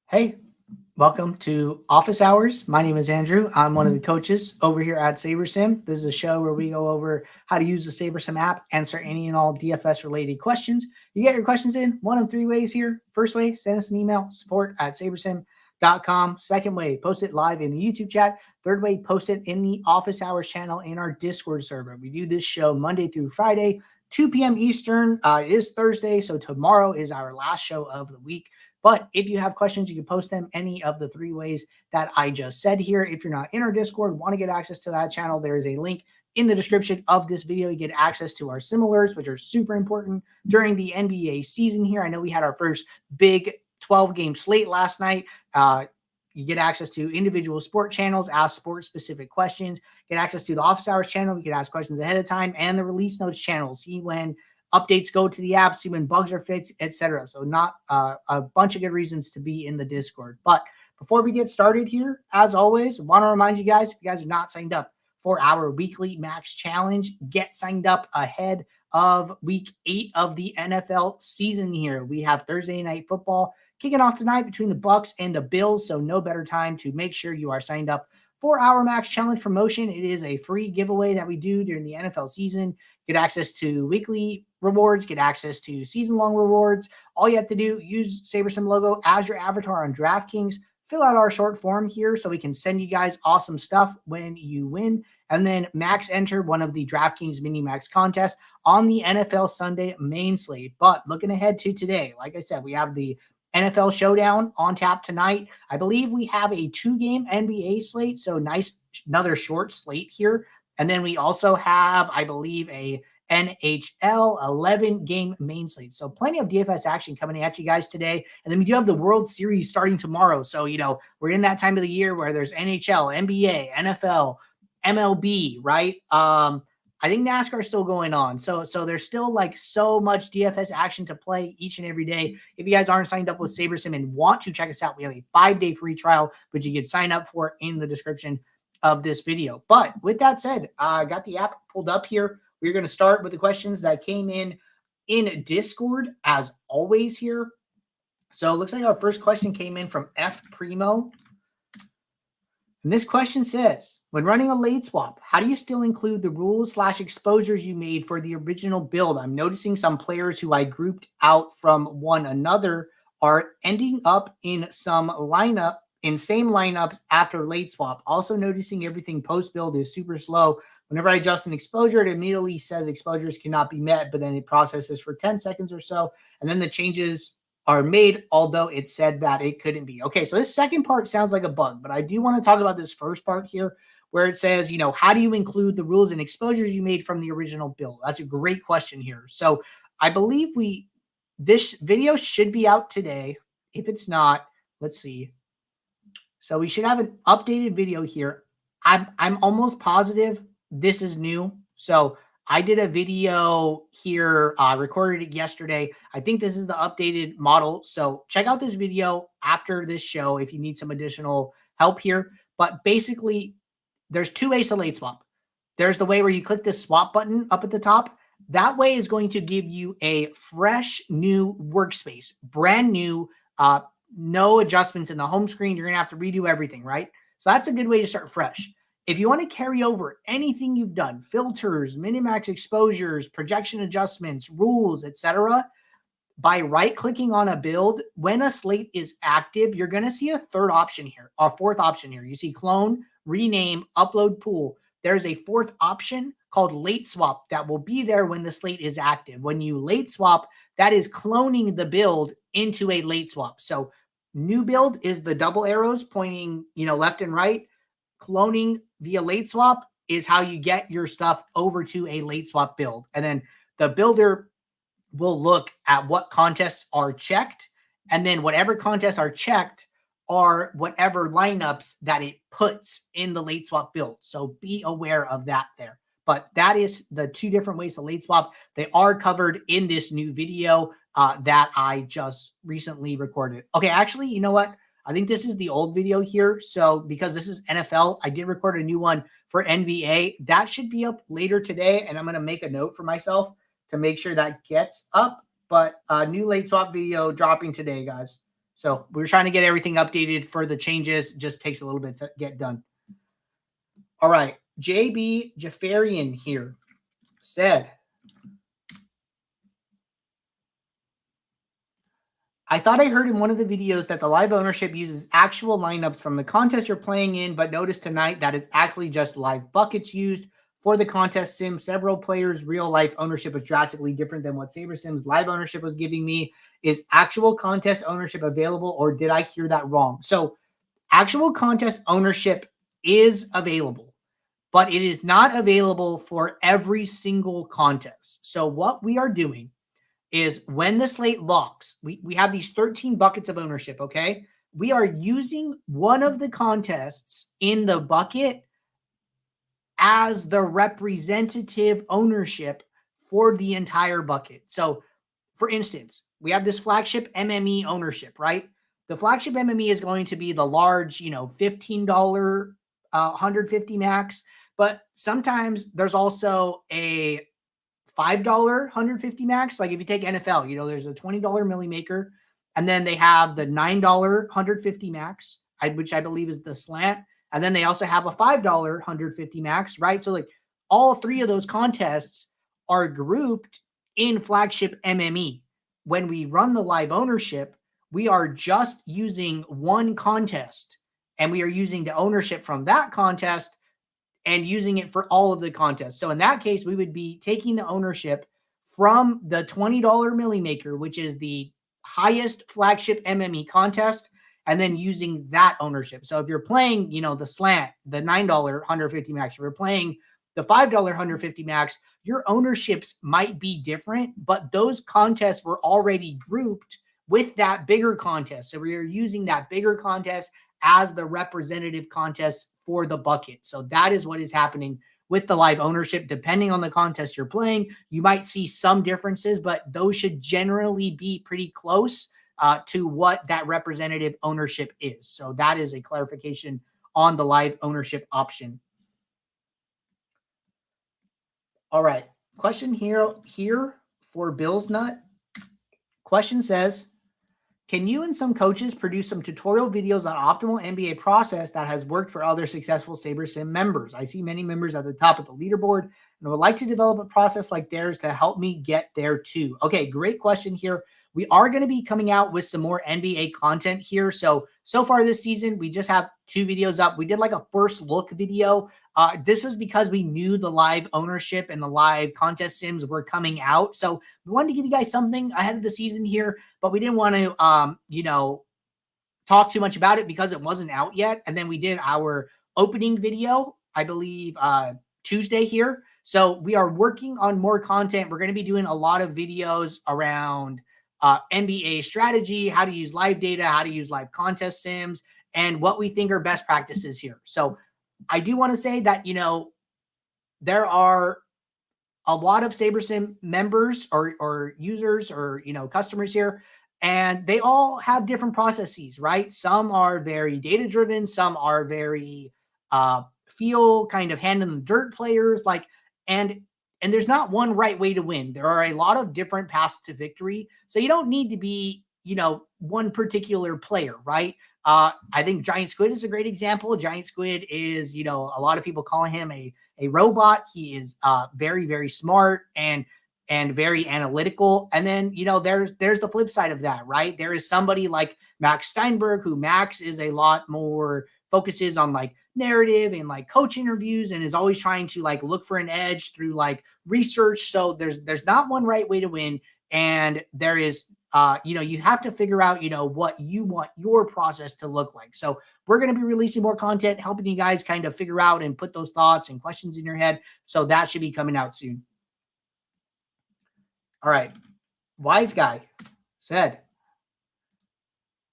Hey, welcome to Office Hours. My name is Andrew. I'm one of the coaches over here at SaberSim. This is a show where we go over how to use the SaberSim app, answer any and all DFS related questions. You get your questions in one of three ways here. First way, send us an email, support@sabersim.com. Second way, post it live in the YouTube chat. Third way, post it in the Office Hours channel in our Discord server. We do this show Monday through Friday, 2 p.m. Eastern. It is Thursday, so tomorrow is our last show of the week. But if you have questions, you can post them any of the three ways that I just said here. If you're not in our Discord, want to get access to that channel, there is a link in the description of this video. You get access to our similars, which are super important during the NBA season here. I know we had our first big 12-game slate last night. You get access to individual sport channels, ask sport-specific questions, get access to the Office Hours channel. You can ask questions ahead of time, and the Release Notes channel. See when updates go to the app, see when bugs are fixed, etc. So not a bunch of good reasons to be in the Discord. But before we get started here, as always, I want to remind you guys, if you guys are not signed up for our weekly max challenge, get signed up ahead of week 8 of the NFL season here. We have Thursday night football kicking off tonight between the Bucs and the Bills. So no better time to make sure you are signed up for our max challenge promotion. It is a free giveaway that we do during the NFL season. Get access to weekly rewards, get access to season-long rewards. All you have to do, use SaberSim logo as your avatar on DraftKings. Fill out our short form here so we can send you guys awesome stuff when you win. And then max enter one of the DraftKings Mini Max contests on the NFL Sunday main slate. But looking ahead to today, like I said, we have the NFL Showdown on tap tonight. I believe we have a 2-game NBA slate, so nice, another short slate here. And then we also have, I believe, a NHL 11-game main slate. So plenty of DFS action coming at you guys today. And then we do have the World Series starting tomorrow. So, we're in that time of the year where there's NHL, NBA, NFL, MLB, right? I think NASCAR is still going on. So there's still like so much DFS action to play each and every day. If you guys aren't signed up with SaberSim and want to check us out, we have a 5-day free trial, which you can sign up for in the description of this video. But with that said, I got the app pulled up here. We're going to start with the questions that came in Discord as always here. So it looks like our first question came in from F Primo. And this question says, when running a late swap, how do you still include the rules/exposures you made for the original build? I'm noticing some players who I grouped out from one another are ending up in same lineups after late swap. Also noticing everything post build is super slow. Whenever I adjust an exposure, it immediately says exposures cannot be met, but then it processes for 10 seconds or so. And then the changes are made, although it said that it couldn't be. Okay, so this second part sounds like a bug, but I do want to talk about this first part here where it says, how do you include the rules and exposures you made from the original build? That's a great question here. So I believe this video should be out today. If it's not, let's see. So we should have an updated video here. I'm almost positive this is new. So I did a video here, recorded it yesterday. I think this is the updated model. So check out this video after this show if you need some additional help here. But basically, there's 2 ways to late swap. There's the way where you click this swap button up at the top. That way is going to give you a fresh new workspace, brand new, no adjustments in the home screen. You're going to have to redo everything, right? So that's a good way to start fresh. If you want to carry over anything you've done, filters, minimax exposures, projection adjustments, rules, etc., by right-clicking on a build, when a slate is active, you're going to see a third option here, or fourth option here. You see clone, rename, upload pool. There's a fourth option called late swap that will be there when the slate is active. When you late swap, that is cloning the build into a late swap. So new build is the double arrows pointing, left and right. Cloning via late swap is how you get your stuff over to a late swap build. And then the builder will look at what contests are checked. And then whatever contests are checked are whatever lineups that it puts in the late swap build. So be aware of that there. But that is the 2 different ways to late swap. They are covered in this new video that I just recently recorded. Okay, actually, you know what? I think this is the old video here. So because this is NFL, I did record a new one for NBA. That should be up later today. And I'm going to make a note for myself to make sure that gets up. But new late swap video dropping today, guys. So we're trying to get everything updated for the changes. Just takes a little bit to get done. All right. JB Jafarian here said, I thought I heard in one of the videos that the live ownership uses actual lineups from the contest you're playing in, but noticed tonight that it's actually just live buckets used for the contest sim. Several players' real life ownership is drastically different than what SaberSim's live ownership was giving me. Is actual contest ownership available, or did I hear that wrong? So actual contest ownership is available, but it is not available for every single contest. So what we are doing is when the slate locks, we have these 13 buckets of ownership, okay? We are using one of the contests in the bucket as the representative ownership for the entire bucket. So, for instance, we have this flagship MME ownership, right? The flagship MME is going to be the large, $15, 150 max, but sometimes there's also a $5 150 max. Like if you take NFL, there's a $20 milli maker, and then they have the $9 150 max, which I believe is the slant. And then they also have a $5 150 max, right? So like all three of those contests are grouped in flagship MME. When we run the live ownership, we are just using one contest, and we are using the ownership from that contest and using it for all of the contests. So in that case, we would be taking the ownership from the $20 milli maker, which is the highest flagship MME contest, and then using that ownership. So if you're playing, the slant, the $9 150 max, if you're playing the $5 150 max, your ownerships might be different, but those contests were already grouped with that bigger contest. So we are using that bigger contest as the representative contest for the bucket. So that is what is happening with the live ownership. Depending on the contest you're playing, you might see some differences, but those should generally be pretty close to what that representative ownership is. So that is a clarification on the live ownership option. All right. Question here for Bill's Nut. Question says, can you and some coaches produce some tutorial videos on optimal NBA process that has worked for other successful SaberSim members? I see many members at the top of the leaderboard and would like to develop a process like theirs to help me get there too. Okay, great question here. We are going to be coming out with some more NBA content here. So far this season, we just have 2 videos up. We did like a first look video. This was because we knew the live ownership and the live contest sims were coming out. So we wanted to give you guys something ahead of the season here, but we didn't want to, talk too much about it because it wasn't out yet. And then we did our opening video, I believe, Tuesday here. So we are working on more content. We're going to be doing a lot of videos around NBA strategy, how to use live data, how to use live contest sims, and what we think are best practices here. So I do want to say that, there are a lot of SaberSim members or users or, customers here, and they all have different processes, right? Some are very data driven. Some are very feel kind of hand in the dirt players, and there's not one right way to win. There are a lot of different paths to victory. So you don't need to be, one particular player, right? I think Giant Squid is a great example. Giant Squid is, a lot of people call him a robot. He is very, very smart and very analytical. And then, there's the flip side of that, right? There is somebody like Max Steinberg, who Max is a lot more focuses on like narrative and like coach interviews and is always trying to like look for an edge through like research. So there's not one right way to win. And there is, you have to figure out, what you want your process to look like. So we're going to be releasing more content, helping you guys kind of figure out and put those thoughts and questions in your head. So that should be coming out soon. All right. Wise Guy said,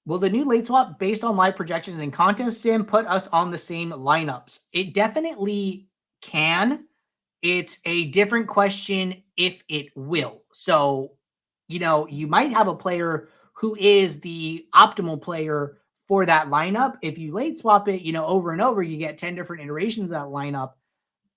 will the new late swap based on live projections and contest sim put us on the same lineups? It definitely can. It's a different question if it will. So, you might have a player who is the optimal player for that lineup. If you late swap it, over and over, you get 10 different iterations of that lineup.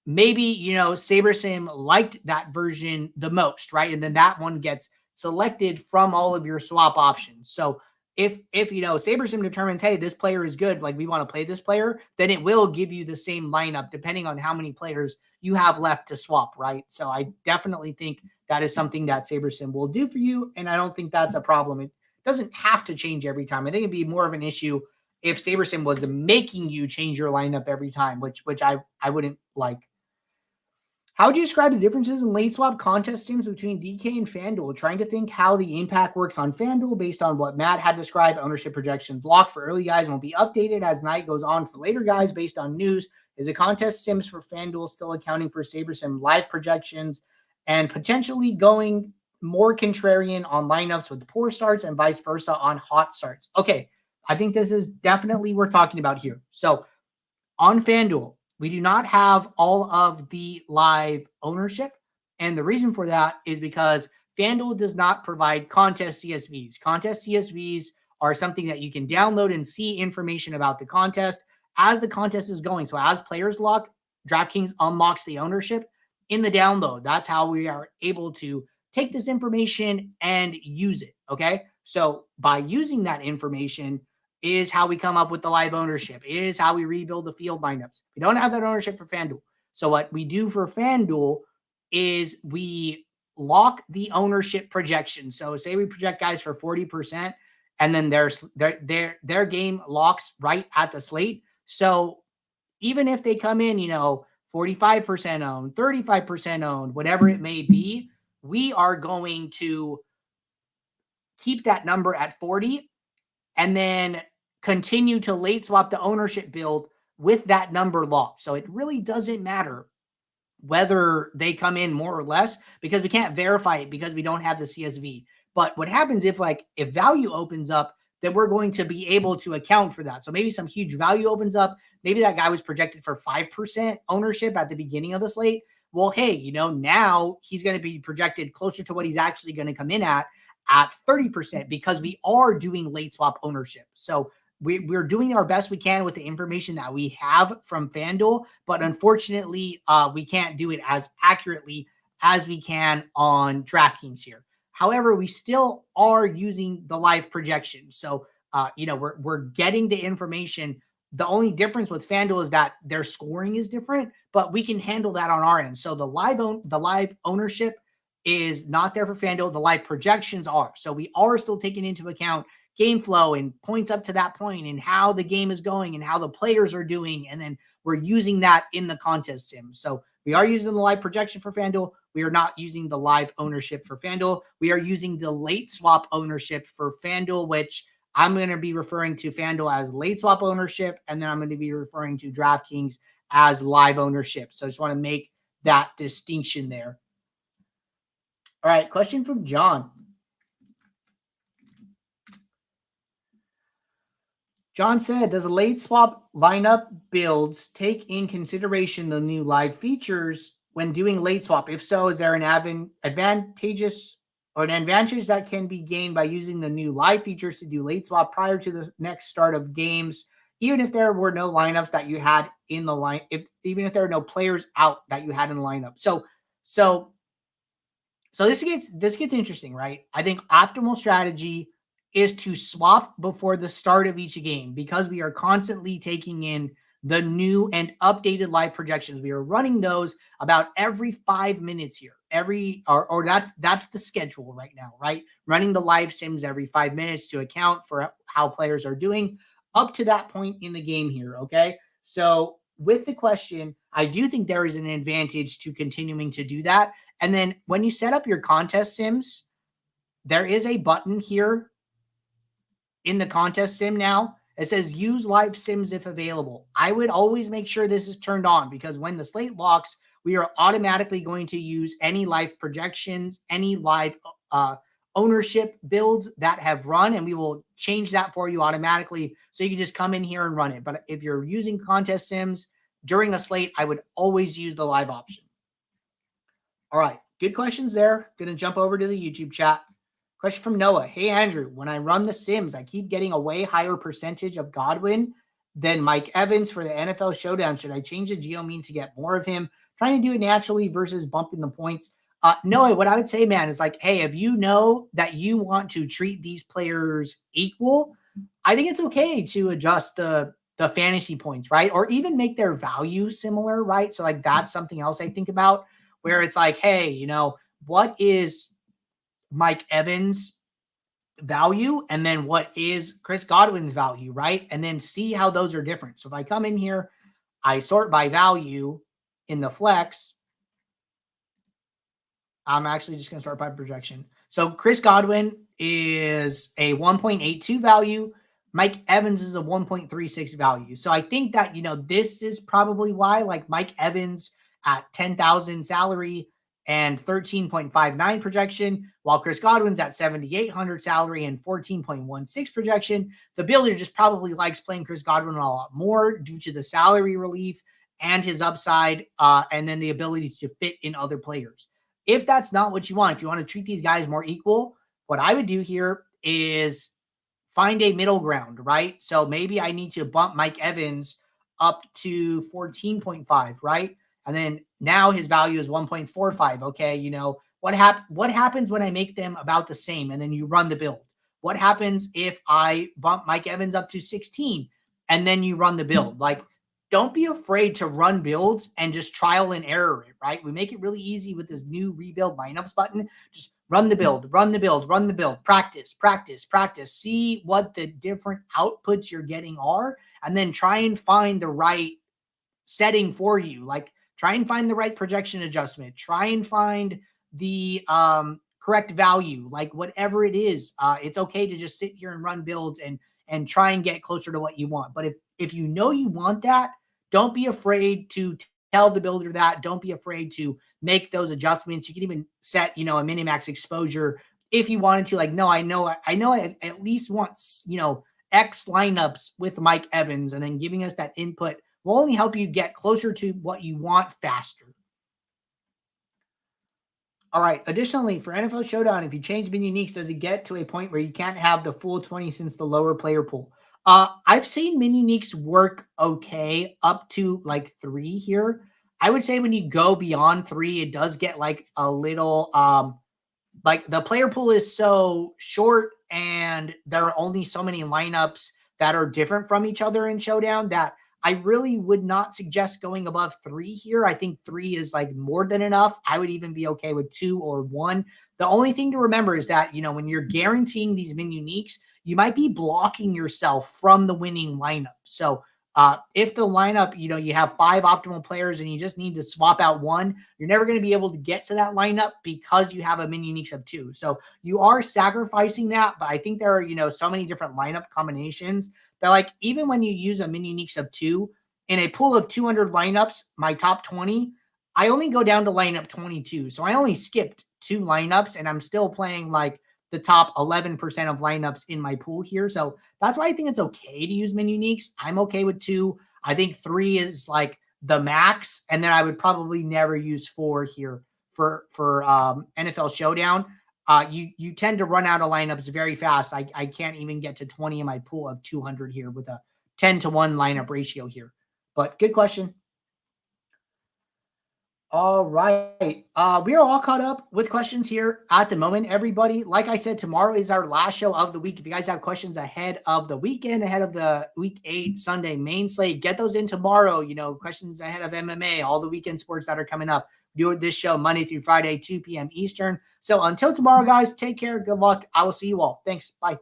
Maybe, SaberSim liked that version the most, right? And then that one gets selected from all of your swap options. So if SaberSim determines, hey, this player is good, like we want to play this player, then it will give you the same lineup depending on how many players you have left to swap, right? So I definitely think that is something that SaberSim will do for you, and I don't think that's a problem. It doesn't have to change every time. I think it'd be more of an issue if SaberSim was making you change your lineup every time, which I wouldn't like. How would you describe the differences in late swap contest sims between DK and FanDuel? Trying to think how the impact works on FanDuel based on what Matt had described. Ownership projections locked for early guys and will be updated as night goes on for later guys based on news. Is the contest sims for FanDuel still accounting for SaberSim live projections and potentially going more contrarian on lineups with poor starts and vice versa on hot starts? Okay, I think this is definitely what we're talking about here. So on FanDuel, we do not have all of the live ownership. And the reason for that is because FanDuel does not provide contest CSVs. Contest CSVs are something that you can download and see information about the contest as the contest is going. So as players lock, DraftKings unlocks the ownership in the download. That's how we are able to take this information and use it. Okay. So by using that information, is how we come up with the live ownership, is how we rebuild the field lineups. We don't have that ownership for FanDuel. So what we do for FanDuel is we lock the ownership projection. So say we project guys for 40% and then their game locks right at the slate. So even if they come in, 45% owned, 35% owned, whatever it may be, we are going to keep that number at 40 and then continue to late swap the ownership build with that number locked. So it really doesn't matter whether they come in more or less because we can't verify it because we don't have the CSV. But what happens if value opens up, then we're going to be able to account for that. So maybe some huge value opens up. Maybe that guy was projected for 5% ownership at the beginning of the slate. Well, hey, now he's going to be projected closer to what he's actually going to come in at 30% because we are doing late swap ownership. So we're doing our best we can with the information that we have from FanDuel, but unfortunately, we can't do it as accurately as we can on DraftKings here. However, we still are using the live projection. So, we're getting the information. The only difference with FanDuel is that their scoring is different, but we can handle that on our end. So the live ownership is not there for FanDuel. The live projections are. So we are still taking into account game flow and points up to that point and how the game is going and how the players are doing. And then we're using that in the contest sim. So we are using the live projection for FanDuel. We are not using the live ownership for FanDuel. We are using the late swap ownership for FanDuel, which I'm going to be referring to FanDuel as late swap ownership. And then I'm going to be referring to DraftKings as live ownership. So I just want to make that distinction there. All right, question from John. John said, does a late swap lineup builds take in consideration the new live features when doing late swap? If so, is there an advantage that can be gained by using the new live features to do late swap prior to the next start of games, even if there were no lineups that you had in the line, even if there are no players out that you had in the lineup? So this gets interesting, right? I think optimal strategy is to swap before the start of each game because we are constantly taking in the new and updated live projections. We are running those about every 5 minutes here. That's the schedule right now, right? Running the live sims every 5 minutes to account for how players are doing up to that point in the game here, okay? So with the question, I do think there is an advantage to continuing to do that. And then when you set up your contest sims, there is a button here in the contest sim now. It says use live sims if available. I would always make sure this is turned on because when the slate locks, we are automatically going to use any live projections, any live ownership builds that have run, and we will change that for you automatically. So you can just come in here and run it. But if you're using contest sims during a slate, I would always use the live option. All right, good questions there. Going to jump over to the YouTube chat. Question from Noah. Hey, Andrew, when I run the sims, I keep getting a way higher percentage of Godwin than Mike Evans for the NFL Showdown. Should I change the geo mean to get more of him? Trying to do it naturally versus bumping the points. No, what I would say, man, is like, hey, if you know that you want to treat these players equal, I think it's okay to adjust the fantasy points, right? Or even make their value similar, right? So like that's something else I think about where it's like, hey, what is Mike Evans' value and then what is Chris Godwin's value, right? And then see how those are different. So if I come in here, I sort by value in the flex, I'm actually just going to start by projection. So Chris Godwin is a 1.82 value. Mike Evans is a 1.36 value. So I think that, this is probably why, like Mike Evans at 10,000 salary and 13.59 projection, while Chris Godwin's at 7,800 salary and 14.16 projection. The builder just probably likes playing Chris Godwin a lot more due to the salary relief and his upside, and then the ability to fit in other players. If that's not what you want, if you want to treat these guys more equal, what I would do here is find a middle ground, right? So maybe I need to bump Mike Evans up to 14.5, right? And then now his value is 1.45. Okay, what happens when I make them about the same and then you run the build? What happens if I bump Mike Evans up to 16 and then you run the build? Like, don't be afraid to run builds and just trial and error it, right? We make it really easy with this new rebuild lineups button. Just run the build, run the build, run the build, practice, practice, practice. See what the different outputs you're getting are, and then try and find the right setting for you. Like, try and find the right projection adjustment. Try and find the correct value, like whatever it is. It's okay to just sit here and run builds and try and get closer to what you want. But if you know you want that, don't be afraid to tell the builder that. Don't be afraid to make those adjustments. You can even set, a minimax exposure if you wanted to. Like, no, I know I at least want, X lineups with Mike Evans, and then giving us that input will only help you get closer to what you want faster. All right. Additionally, for NFL Showdown, if you change min uniques, does it get to a point where you can't have the full 20 since the lower player pool? I've seen min uniques work okay up to like 3 here. I would say when you go beyond 3, it does get like a little like the player pool is so short and there are only so many lineups that are different from each other in Showdown that I really would not suggest going above 3 here. I think 3 is like more than enough. I would even be okay with 2 or 1. The only thing to remember is that, when you're guaranteeing these min uniques, you might be blocking yourself from the winning lineup. So if the lineup, you have 5 optimal players and you just need to swap out 1, you're never going to be able to get to that lineup because you have a min uniques of 2. So you are sacrificing that, but I think there are, so many different lineup combinations that, like, even when you use a min uniques of 2 in a pool of 200 lineups, my top 20, I only go down to lineup 22. So I only skipped 2 lineups and I'm still playing like the top 11% of lineups in my pool here. So that's why I think it's okay to use min uniques. I'm okay with 2. I think 3 is like the max. And then I would probably never use 4 here for NFL Showdown. You tend to run out of lineups very fast. I can't even get to 20 in my pool of 200 here with a 10-to-1 lineup ratio here. But good question. All right. We are all caught up with questions here at the moment, everybody. Like I said, tomorrow is our last show of the week. If you guys have questions ahead of the weekend, ahead of the week 8 Sunday main slate, get those in tomorrow. Questions ahead of MMA, all the weekend sports that are coming up. Do this show Monday through Friday, 2 p.m. Eastern. So until tomorrow, guys, take care. Good luck. I will see you all. Thanks. Bye.